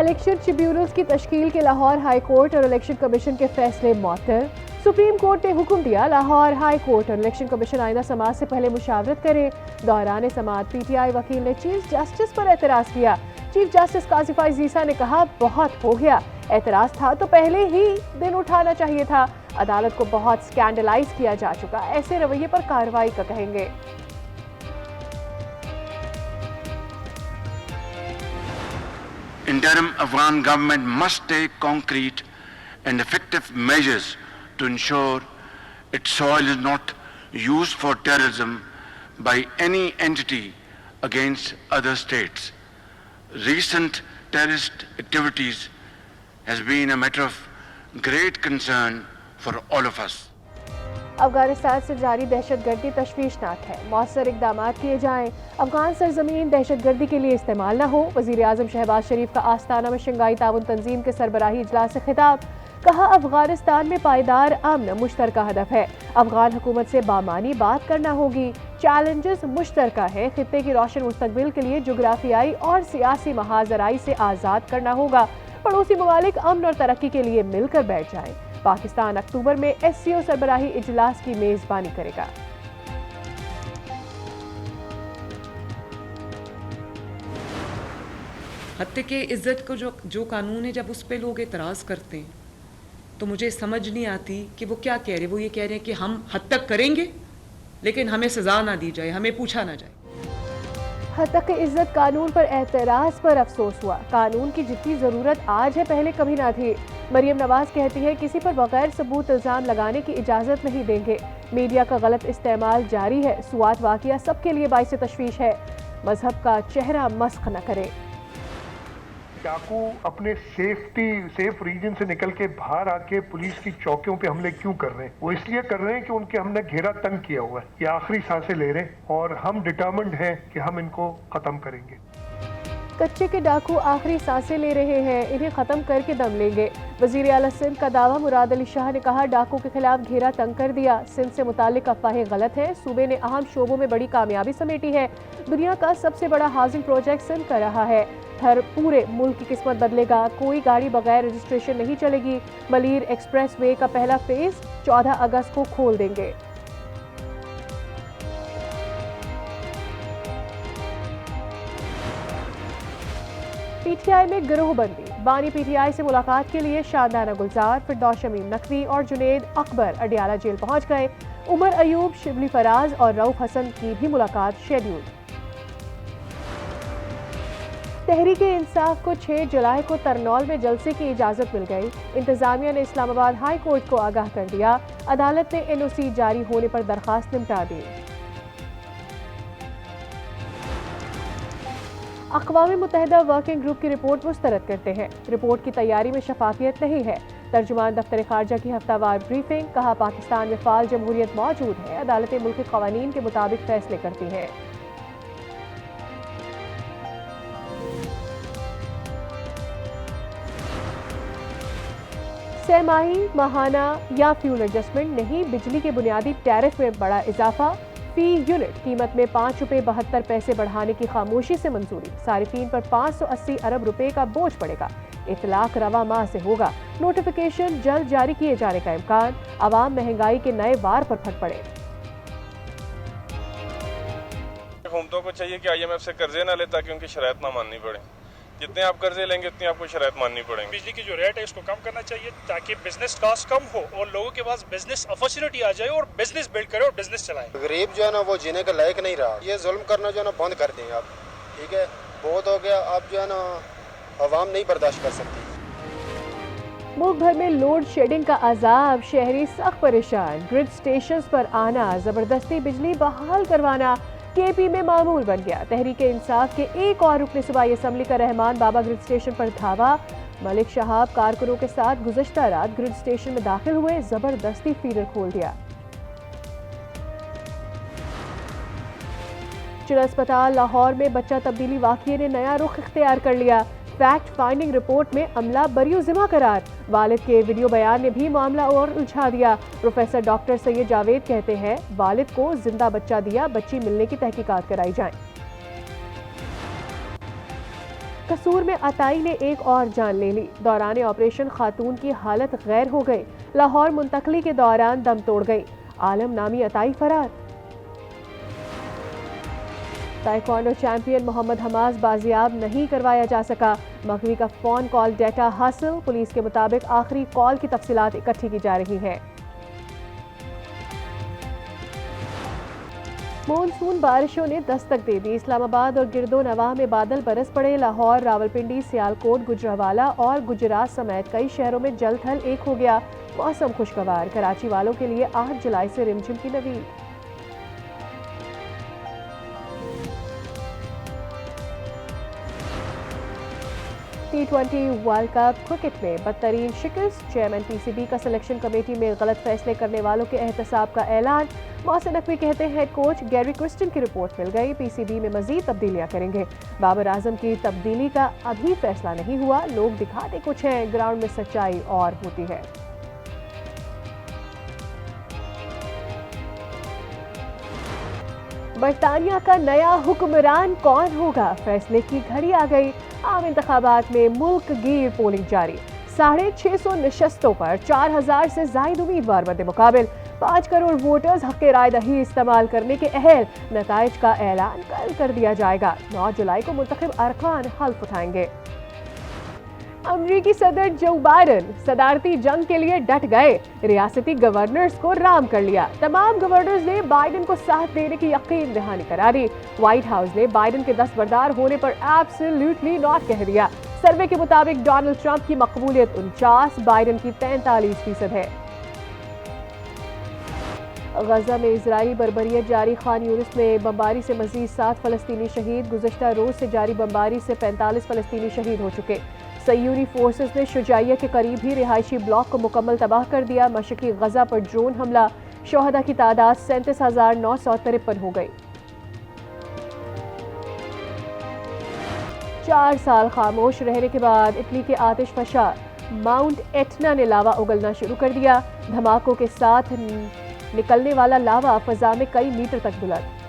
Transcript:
Election tribunals की तश्कील के Lahore high court और इलेक्शन कमीशन के फैसले मअतल। सुप्रीम कोर्ट ने हुक्म दिया लाहौर हाई कोर्ट और इलेक्शन कमीशन आइंदा समाअत से पहले मुशावरत करे। दौरान समाअत पीटीआई वकील ने चीफ जस्टिस पर एतराज किया। चीफ जस्टिस काजी फाइज ईसा ने कहा, बहुत हो गया, एतराज था तो पहले ही दिन उठाना चाहिए था। अदालत को बहुत स्कैंडलाइज किया जा चुका, ऐसे रवैये पर कार्रवाई का कहेंगे। Interim Afghan government must take concrete and effective measures to ensure its soil is not used for terrorism by any entity against other states. Recent terrorist activities has been a matter of great concern for all of us. Afghanistan से जारी दहशतगर्दी तशवीशनाक है, मौसर इकदाम किए जाएं। अफगान सरजमीन दहशतगर्दी के लिए इस्तेमाल न हो। वजीर आजम शहबाज शरीफ का आस्ताना में शंघाई ताउन तंजीम के सरबराही इजलास से खिताब। कहा, अफगानिस्तान में पायदार अमन मुश्तरका हदफ है। अफगान हुकूमत से बामानी बात करना होगी। चैलेंजेस मुश्तरका है। खित्ते की रोशन मुस्तकबिल के लिए जोग्राफियाई और सियासी महाजराई से आज़ाद करना होगा। पड़ोसी ममालिक अमन और तरक्की के लिए मिलकर बैठ जाएं। पाकिस्तान अक्टूबर में एससीओ सरबराही इजलास की मेजबानी करेगा। हत्या के इज्जत को जो कानून है, जब उस पे लोग एतराज़ करते हैं तो मुझे समझ नहीं आती कि वो क्या कह रहे हैं। वो ये कह रहे हैं कि हम हद तक करेंगे लेकिन हमें सजा ना दी जाए, हमें पूछा ना जाए। हद तक इज्जत कानून पर एतराज पर अफसोस हुआ। कानून की जितनी जरूरत आज है पहले कभी ना थी। मरियम नवाज कहती है, किसी पर बगैर सबूत इल्जाम लगाने की इजाजत नहीं देंगे। मीडिया का गलत इस्तेमाल जारी है। सुआत वाकया सबके लिए बाइस तशवीश है। मजहब का चेहरा मस्ख न करे। डाकू अपने सेफ रीजन से निकल के बाहर आके पुलिस की चौकियों पे हमले क्यों कर रहे हैं? वो इसलिए कर रहे हैं कि उनके हमने घेरा तंग किया हुआ है। ये आखिरी सांसें ले रहे हैं और हम डिटर्मिन्ड हैं कि हम इनको खत्म करेंगे। कच्चे के डाकू आखिरी सांसें ले रहे हैं, इन्हें खत्म करके दम लेंगे। वजीर आला सिंध का दावा। मुराद अली शाह ने कहा, डाकू के खिलाफ घेरा तंग कर दिया। सिंध से मुतालिक अफवाहें गलत हैं। सूबे ने अहम शोबों में बड़ी कामयाबी समेटी है। दुनिया का सबसे बड़ा हाउसिंग प्रोजेक्ट सिंध कर रहा है। हर पूरे मुल्क की किस्मत बदलेगा। कोई गाड़ी बगैर रजिस्ट्रेशन नहीं चलेगी। मलीर एक्सप्रेस वे का पहला फेज 14 अगस्त को खोल देंगे। पीटीआई में गिरोहबंदी। बानी पीटीआई से मुलाकात के लिए शादाना गुलजार, फिरदौस शमीम नकवी और जुनेद अकबर अडियाला जेल पहुंच गए। उमर अयूब, शिबली फराज और रऊफ हसन की भी मुलाकात शेड्यूल। तहरीके इंसाफ को 6 जुलाई को तरनौल में जलसे की इजाजत मिल गई। इंतजामिया ने इस्लामाबाद हाई कोर्ट को आगाह कर दिया। अदालत ने एनओसी जारी होने पर दरखास्त निपटा दी। अक़वाम मुत्तहिदा वर्किंग ग्रुप की रिपोर्ट मुस्तरद करते हैं। रिपोर्ट की तैयारी में शफाफियत नहीं है। तर्जुमान दफ्तर खारजा की हफ्तावार ब्रीफिंग। कहा, पाकिस्तान में फ़ाल जमहूरियत मौजूद है। अदालतें मुल्क के क़वानीन के मुताबिक फैसले करती हैं। सहमाही, माहाना या फ्यूल एडजस्टमेंट नहीं, बिजली के बुनियादी टैरिफ में बड़ा इजाफा। फी यूनिट कीमत में ₹5.72 बढ़ाने की खामोशी से मंजूरी। सारिफीन पर 580 अरब रुपए का बोझ पड़ेगा। इतलाक रवा माह से होगा। नोटिफिकेशन जल्द जारी किए जाने का इम्कान। आवाम महंगाई के नए वार पर फट पड़े। हुकूमतों को चाहिए कि IMF से कर्जे ना ले ताकि उनकी शराइत ना माननी पड़े। जितने आप कर्जे लेंगे उतनी आपको शराइत माननी पड़ेगी। बिजली की जो रेट है इसको कम करना चाहिए ताकि बिजनेस कॉस्ट कम हो और लोगों के पास बिजनेस अपॉर्चुनिटी आ जाए और बिजनेस बिल्ड करे और बिजनेस चलाए। गरीब जो है ना वो जीने के लायक नहीं रहा। ये जुल्म करना जो है ना बंद कर दें आप, ठीक है? बहुत हो गया। अब जो है ना अवाम नहीं बर्दाश्त कर सकती। मुल्क भर में लोड शेडिंग का अजाब। शहरी सख्त परेशान। ग्रिड स्टेशंस पर आना, जबरदस्ती बिजली बहाल करवाना केपी में मामूल बन गया। तहरीके इंसाफ के एक और रुकन सूबाई असम्बली का रहमान बाबा ग्रिड स्टेशन पर धावा। मलिक शहाब कारकुनों के साथ गुज़श्ता रात ग्रिड स्टेशन में दाखिल हुए। जबरदस्ती फीडर खोल दिया। जिला अस्पताल लाहौर में बच्चा तब्दीली वाक़ये ने नया रुख इख्तियार कर लिया। फैक्ट फाइंडिंग रिपोर्ट में अमला बरियो जिम्मा करार। वालिद के वीडियो बयान ने भी मामला और उलझा दिया। प्रोफेसर डॉक्टर सैयद जावेद कहते हैं, वालिद को जिंदा बच्चा दिया, बच्ची मिलने की तहकीकात कराई जाए। कसूर में अताई ने एक और जान ले ली। दौरान ऑपरेशन खातून की हालत गैर हो गई। लाहौर मुंतकली के दौरान दम तोड़ गई। आलम नामी अताई फरार। ताइक्वांडो चैंपियन मोहम्मद हमास बाजियाब नहीं करवाया जा सका। मगवी का फोन कॉल डेटा हासिल। पुलिस के मुताबिक आखिरी कॉल की तफसीलात इकट्ठी की जा रही हैं। मॉनसून बारिशों ने दस्तक दे दी। इस्लामाबाद और गिरदो नवाह में बादल बरस पड़े। लाहौर, रावलपिंडी, सियालकोट, गुजरावाला और गुजरात समेत कई शहरों में जल थल एक हो गया। मौसम खुशगवार। कराची वालों के लिए 8 जुलाई से रिमझिम की Naveed. T20 world cup cricket में बदतरीन शिकस्त। चेयरमैन पीसीबी का सिलेक्शन कमेटी में गलत फैसले करने वालों के एहतसाब का ऐलान। मोहसिन नकवी कहते हैं कोच गैरी क्रिस्टन की रिपोर्ट मिल गई। पीसीबी में मजीद तब्दीलियां करेंगे। बाबर आजम की तब्दीली का अभी फैसला नहीं हुआ। लोग दिखाते कुछ हैं, ग्राउंड में सच्चाई और होती है। बरतानिया का नया हुक्मरान कौन होगा? फैसले की घड़ी आ गई। आम इंतखाबात में मुल्क गिर पोलिंग जारी। 650 नशस्तों पर 4000 से जायद उम्मीदवार बदे मुकाबिल। 5 करोड़ वोटर्स हक़ राय दही इस्तेमाल करने के अहल। नताइज का ऐलान कल कर दिया जाएगा। 9 जुलाई को मुंतखब अरकान हल्फ उठाएंगे। अमरीकी सदर जो बाइडन सदारती जंग के लिए डट गए। रियासती गवर्नर्स को राम कर लिया। तमाम गवर्नर्स ने बाइडन को साथ देने की यकीन दहानी करा दी। व्हाइट हाउस ने बाइडन के दस्तबरदार होने पर एब्सोल्युटली नॉट कह दिया। सर्वे के मुताबिक डोनाल्ड ट्रंप की मकबूलियत 49, बाइडन की 43% है। गजा में इजरायली बर्बरियत जारी। खान यूनिस में बमबारी से मजीद 7 फलस्तीनी शहीद। गुज़श्ता रोज से जारी बमबारी से 45 फलस्तीनी शहीद हो चुके। सयूनी फोर्सेस ने शुजाइया के करीब ही रिहायशी ब्लॉक को मुकम्मल तबाह कर दिया। मशरकी गजा पर ड्रोन हमला। शोहदा की तादाद 37,953 हो गई। 4 साल खामोश रहने के बाद इटली के आतिशफशा माउंट एटना ने लावा उगलना शुरू कर दिया। धमाकों के साथ निकलने वाला लावा फजा में कई मीटर तक बुलंद।